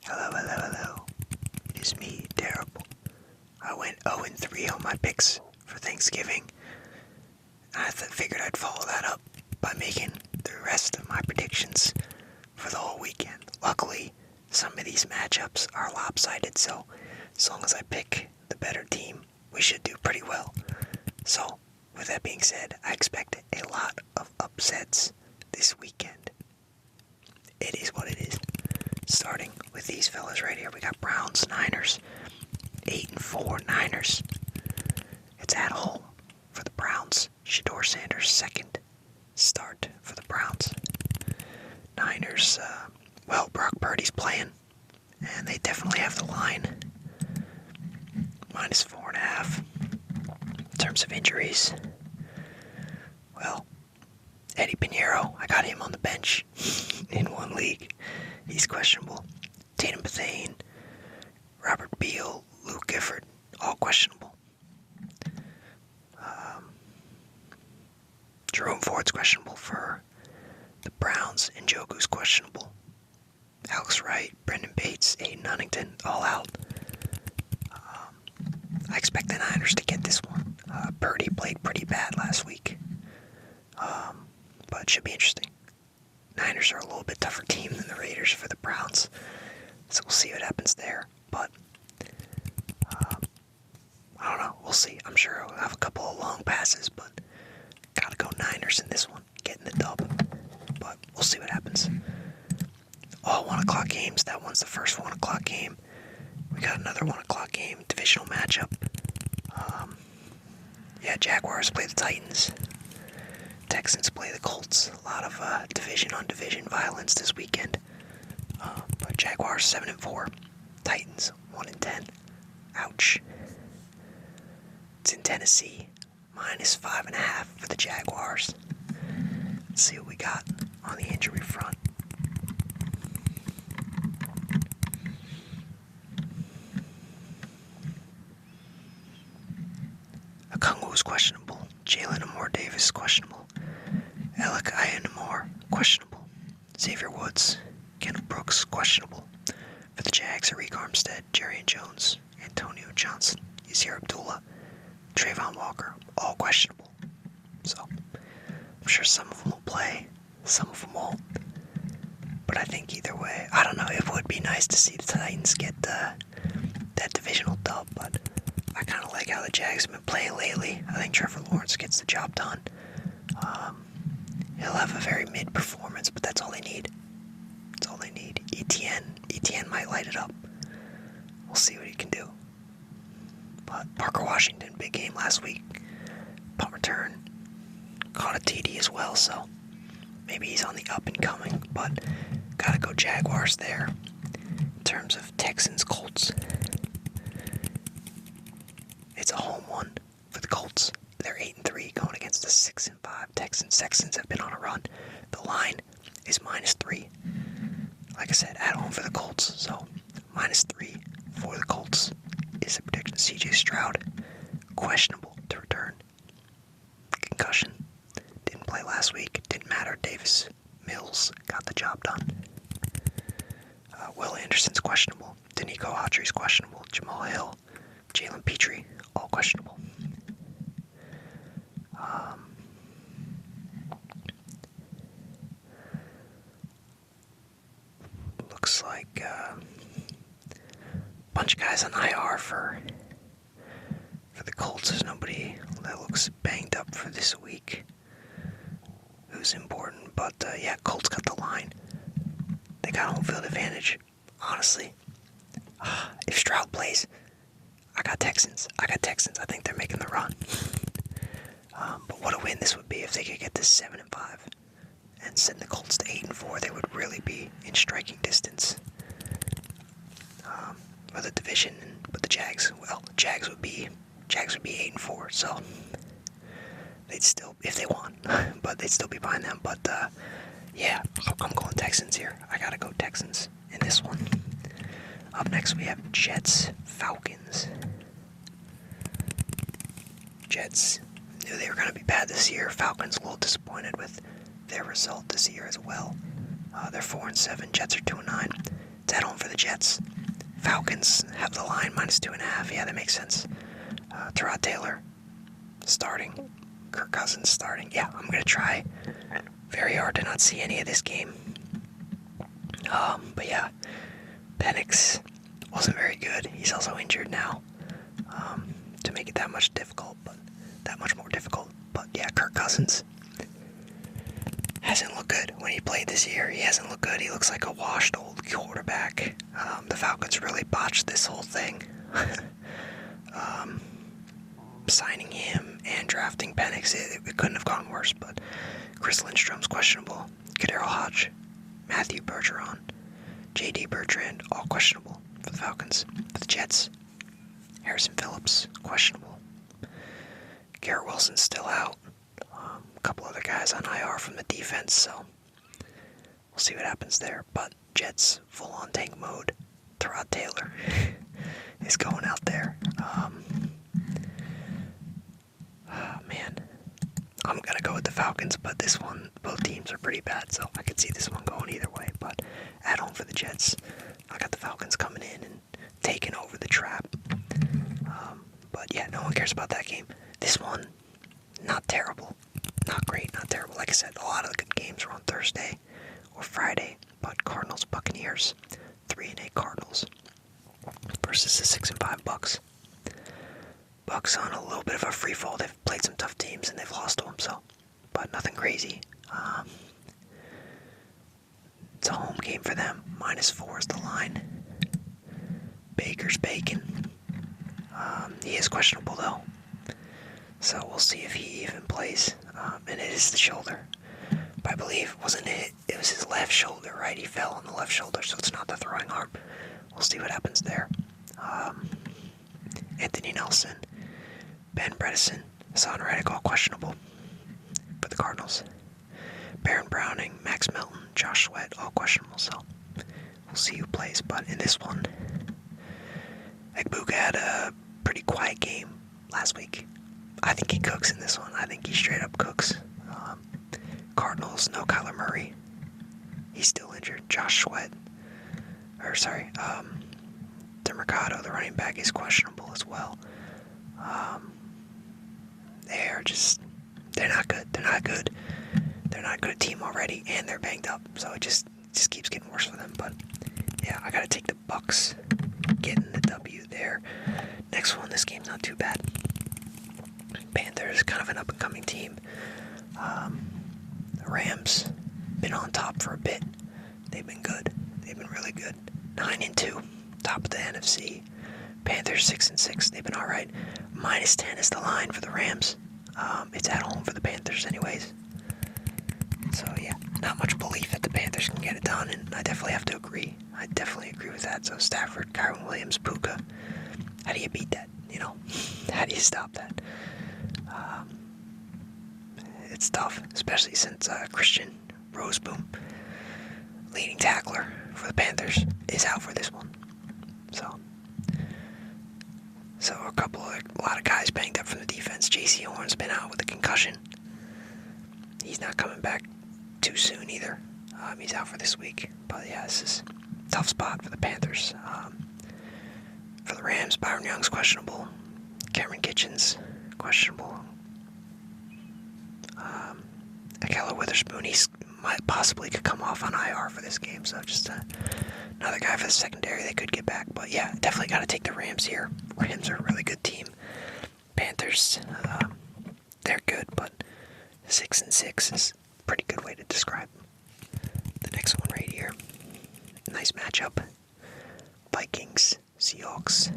Hello, hello, hello. It is me, Terrible. I went 0-3 on my picks for Thanksgiving. I figured I'd follow that up by making the rest of my predictions for the whole weekend. Luckily, some of these matchups are lopsided, so as long as I pick the better team, we should do pretty well. So, with that being said, I expect a lot of upsets this weekend. It is what it is. Starting with these fellas right here, we got Browns, Niners, 8-4 Niners. It's at home for the Browns. Shedeur Sanders' second start for the Browns. Niners, Brock Purdy's playing, and they definitely have the line. -4.5. In terms of injuries, Eddie Pinheiro, I got him on the bench in one league. He's questionable. Tatum Bethane, Robert Beal, Luke Gifford, all questionable. Jerome Ford's questionable for the Browns, and Njoku's questionable. Alex Wright, Brendan Bates, Aiden Huntington, all out. I expect the Niners to get this one. Purdy played pretty bad last week, but it should be interesting. Niners are a little bit tougher team than the Raiders for the Browns, so we'll see what happens there. But I don't know. We'll see. I'm sure I'll have a couple of long passes, but gotta go Niners in this one, getting the dub. But we'll see what happens. All 1 o'clock games. That one's the first 1 o'clock game. We got another 1 o'clock game, divisional matchup. Jaguars play the Titans. Texans play the Colts. A lot of division-on-division violence this weekend. But Jaguars 7-4. Titans 1-10. Ouch. It's in Tennessee. -5.5 for the Jaguars. Let's see what we got on the injury front. Okungwu is questionable. Jalen Amore Davis is questionable. Alec Ayanamore, questionable. Xavier Woods, Kendall Brooks, questionable. For the Jags, Arik Armstead, Jerrion Jones, Antonio Johnson, Yasir Abdullah, Trayvon Walker, all questionable. So, I'm sure some of them will play, some of them won't. But I think either way, I don't know, it would be nice to see the Titans get that divisional dub, but I kind of like how the Jags have been playing lately. I think Trevor Lawrence gets the job done. He'll have a very mid-performance, but that's all they need. That's all they need. ETN might light it up. We'll see what he can do. But Parker Washington, big game last week. Punt return. Caught a TD as well, so maybe he's on the up and coming. But gotta go Jaguars there. In terms of Texans, Colts, it's a home one for the Colts. They're 8-3 going against the 6-5 Texans. Texans have been on a run. The line is -3. Like I said, at home for the Colts. So -3 for the Colts is the prediction. CJ Stroud, questionable to return. Concussion. Didn't play last week. Didn't matter. Davis Mills got the job done. Will Anderson's questionable. Danico Autry's questionable. Jamal Hill, Jalen Petrie, all questionable. Looks like a bunch of guys on IR for the Colts. There's nobody that looks banged up for this week who's important. But Colts got the line. They got home field advantage. Honestly, if Stroud plays, I got Texans. I think they're making the run. But what a win this would be if they could get to 7-5 and send the Colts to 8-4. They would really be in striking distance for the division. But the Jags, Jags would be 8-4. So they'd still, if they won, but they'd still be behind them. But I'm going Texans here. I gotta go Texans in this one. Up next we have Jets, Falcons. Jets knew they were going to be bad this year. Falcons a little disappointed with their result this year as well. They're 4-7. Jets are 2-9. It's at home for the Jets. Falcons have the line -2.5. Yeah, that makes sense. Tyrod Taylor starting. Kirk Cousins starting. Yeah, I'm going to try very hard to not see any of this game. But yeah, Penix wasn't very good. He's also injured now, to make it that much more difficult. But yeah, Kirk Cousins hasn't looked good when he played this year. He hasn't looked good. He looks like a washed old quarterback. The Falcons really botched this whole thing. Signing him and drafting Penix, it couldn't have gone worse, but Chris Lindstrom's questionable. Kadero Hodge, Matthew Bergeron, J.D. Bertrand, all questionable for the Falcons. For the Jets, Harrison Phillips, questionable. Garrett Wilson's still out. A couple other guys on IR from the defense, so we'll see what happens there. But Jets, full-on tank mode. Tyrod Taylor is going out there. Man, I'm going to go with the Falcons, but this one, both teams are pretty bad, so I could see this one going either way. But at home for the Jets, I got the Falcons coming in and taking over the trap. But yeah, no one cares about that game. This one, not terrible. Not great, not terrible. Like I said, a lot of the good games were on Thursday or Friday, but Cardinals, Buccaneers, 3-8 Cardinals versus the 6-5 Bucks. Bucks on a little bit of a free fall. They've played some tough teams and they've lost to them, but nothing crazy. It's a home game for them. -4 is the line. Baker's bacon. He is questionable though, so we'll see if he even plays. And it is the shoulder. But I believe, it was his left shoulder, right? He fell on the left shoulder, so it's not the throwing arm. We'll see what happens there. Anthony Nelson, Ben Bredesen, Hassan Reddick, all questionable for the Cardinals. Baron Browning, Max Melton, Josh Sweat, all questionable, so we'll see who plays. But in this one, Egbuka had a pretty quiet game last week. I think he cooks in this one. I think he straight up cooks. Cardinals, no Kyler Murray. He's still injured. Josh Sweat. DeMercado, the running back, is questionable as well. They're not good. They're not good. They're not a good team already, and they're banged up. So it just keeps getting worse for them. But yeah, I gotta take the Bucks getting the W there. Next one, this game's not too bad. Panthers, kind of an up-and-coming team. The Rams, been on top for a bit. They've been good. They've been really good. 9-2, top of the NFC. Panthers 6-6. They've been all right. -10 is the line for the Rams. It's at home for the Panthers, anyways. So yeah, not much belief that the Panthers can get it done, and I definitely have to agree. I definitely agree with that. So Stafford, Kyron Williams, Puka. How do you beat that? How do you stop that? It's tough, especially since Christian Roseboom, leading tackler for the Panthers, is out for this one. So a lot of guys banged up from the defense. J.C. Horn's been out with a concussion. He's not coming back too soon either. He's out for this week. But yeah, this is a tough spot for the Panthers. For the Rams, Byron Young's questionable. Cameron Kitchens, questionable. Akella Witherspoon, possibly could come off on IR for this game, so just another guy for the secondary they could get back. But yeah, definitely got to take the Rams here. Rams are a really good team. Panthers, they're good, but 6-6 is a pretty good way to describe them. The next one right here, nice matchup. Vikings, Seahawks.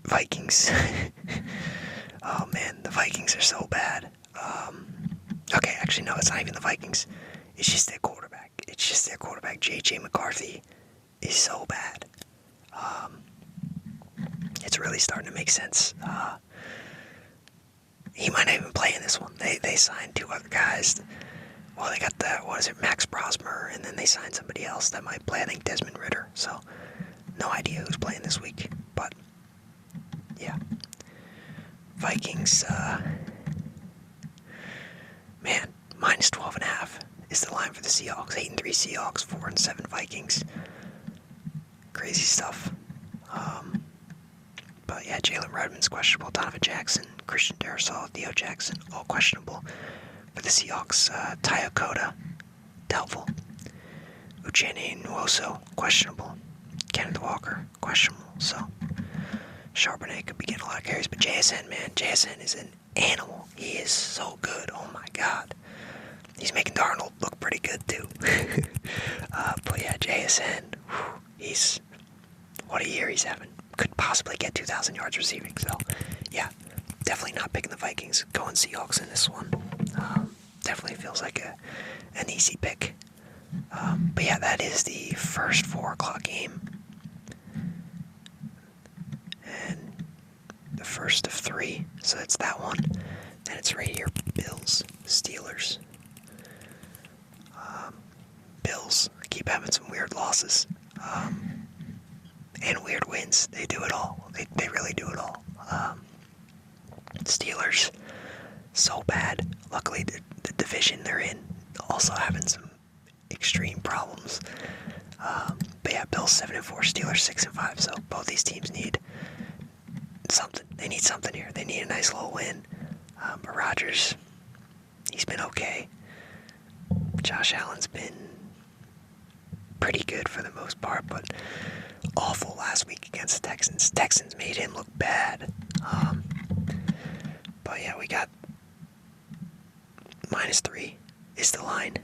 Vikings. Oh man, the Vikings are so bad. Okay, actually no, it's not even the Vikings. It's just their quarterback. J.J. McCarthy is so bad. It's really starting to make sense. He might not even play in this one. They signed 2 other guys. Well, they got Max Brosmer, and then they signed somebody else that might play, I think Desmond Ridder. So, no idea who's playing this week. But, yeah. Vikings, man, -12.5 is the line for the Seahawks. 8-3 Seahawks, 4-7 Vikings. Crazy stuff. But yeah, Jalen Redmond's questionable. Donovan Jackson, Christian Darrisaw, Theo Jackson, all questionable for the Seahawks. Tyokota, doubtful. Uchenna Nwosu, questionable. Kenneth Walker, questionable. So Charbonnet could be getting a lot of carries, but JSN, man, JSN is an animal. He is so good. Oh my God. He's making Darnold look pretty good too. But yeah, JSN, he's, what a year he's having. Could possibly get 2,000 yards receiving. So yeah, definitely not picking the Vikings. Going Seahawks in this one. Definitely feels like an easy pick. But yeah, that is the first 4 o'clock game. And the first of 3. So it's that one. And it's right here. Bills, Steelers. Bills keep having some weird losses. And weird wins. They do it all. They really do it all. Steelers, so bad. Luckily, the division they're in also having some extreme problems. But yeah, Bills 7-4, Steelers 6-5. So both these teams need something. They need something here. They need a nice little win. But Rodgers, he's been okay. Josh Allen's been pretty good for the most part, but awful last week against the Texans. Texans made him look bad. But yeah, we got -3 is the line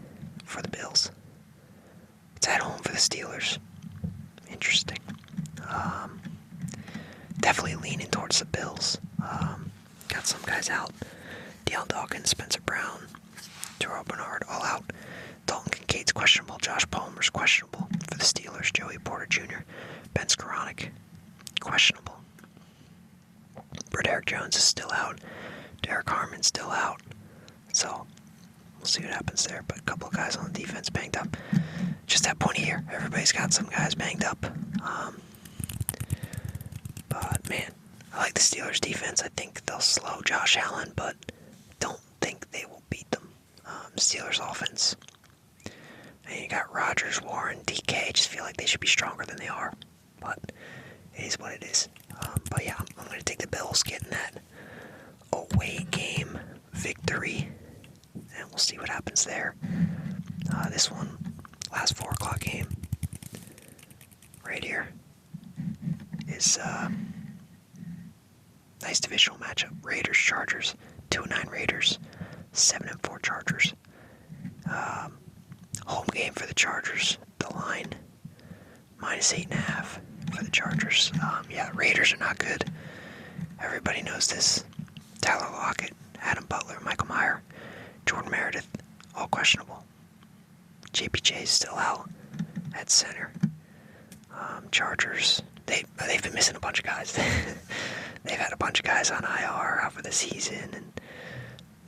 for the Bills. It's at home for the Steelers. Interesting. Definitely leaning towards the Bills. Got some guys out. Deion Dawkins, Spencer Brown, Terrell Bernard, all out. Dalton Kincaid's questionable. Josh Palmer's questionable for the Steelers. Joey Porter Jr., Ben Skoranek, questionable. Broderick Jones is still out. Derek Harmon's still out. So, we'll see what happens there. But a couple of guys on the defense banged up. Just that point here, everybody's got some guys banged up. But, man, I like the Steelers' defense. I think they'll slow Josh Allen, but don't think they will beat them. Steelers' offense. And you got Rodgers, Warren, DK. Just feel like they should be stronger than they are. But it is what it is. But yeah, I'm going to take the Bills getting that away game victory. And we'll see what happens there. This one, last 4 o'clock game, right here, is nice divisional matchup. Raiders, Chargers, 2-9 Raiders, 7-4 Chargers. Home game for the Chargers. The line, -8.5 for the Chargers. Yeah, Raiders are not good. Everybody knows this. Tyler Lockett, Adam Butler, Michael Mayer, Jordan Meredith, all questionable. JPJ is still out at center. Chargers, they've been missing a bunch of guys. They've had a bunch of guys on IR out for the season, and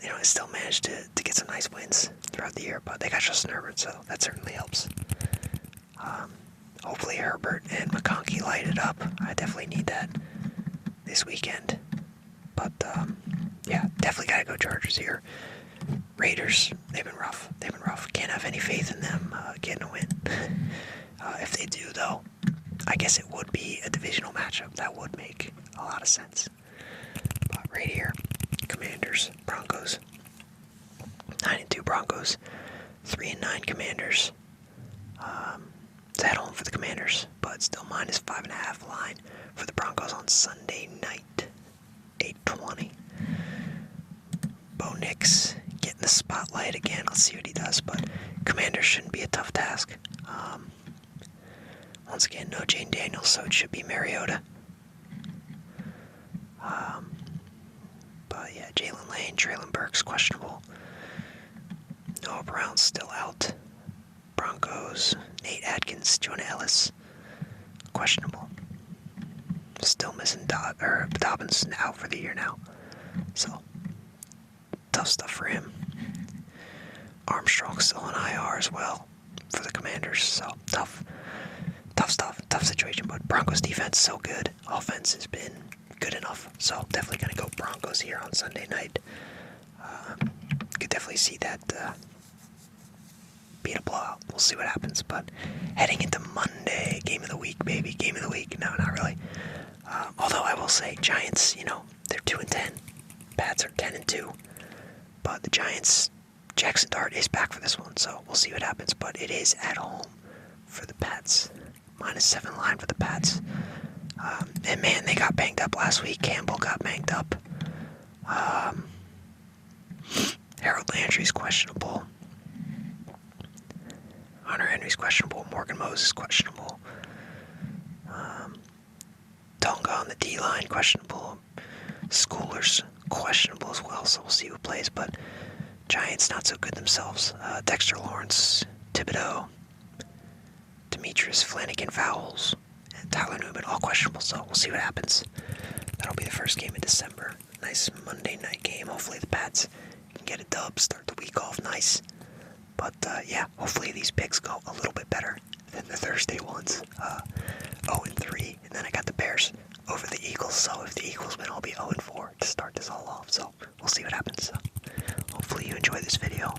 they still managed to get some nice wins throughout the year. But they got Justin Herbert, so that certainly helps. Hopefully Herbert and McConkey light it up. I definitely need that this weekend. But yeah, definitely gotta go Chargers here. Raiders, they've been rough. Can't have any faith in them getting a win. If they do, though, I guess it would be a divisional matchup. That would make a lot of sense. But right here, Commanders, Broncos. 9-2 Broncos, 3-9 Commanders. It's at home for the Commanders, but still -5.5 line for the Broncos on Sunday night, 8:20. Bo Nix getting the spotlight again. Let's see what he does, but Commanders shouldn't be a tough task. Once again, no Jane Daniels, so it should be Mariota. But yeah, Jalen Lane, Traylon Burks, questionable. Noah Brown's still out. Broncos, Nate Atkins, Jonah Ellis, questionable. Still missing Dobbins out for the year now. So, tough stuff for him. Armstrong's still on IR as well for the Commanders. So, tough stuff, tough situation. But Broncos defense so good. Offense has been good enough. So, definitely going to go Broncos here on Sunday night. Could definitely see that being a blowout. We'll see what happens. But heading into Monday, game of the week, baby, game of the week. No, not really. Although I will say, Giants, they're 2-10. Pats are 10-2. But the Giants, Jackson Dart is back for this one, so we'll see what happens. But it is at home for the Pats. -7 line for the Pats. And man, they got banged up last week. Campbell got banged up. Harold Landry's questionable. Hunter Henry's questionable. Morgan Moses questionable. Tonga on the D-line questionable. Schooler's questionable as well, so we'll see who plays. But Giants not so good themselves. Dexter Lawrence, Thibodeau, Demetrius Flanagan Fowles, and Tyler Newman all questionable, so we'll see what happens. That'll be the first game in December. Nice Monday night game. Hopefully the Pats can get a dub, start the week off nice. But yeah, hopefully these picks go a little bit better than the Thursday ones. 0-3, and then I got the Bears over the Eagles, so if the Eagles win, I'll be 0-4 to start this all off, so we'll see what happens. Hopefully you enjoy this video.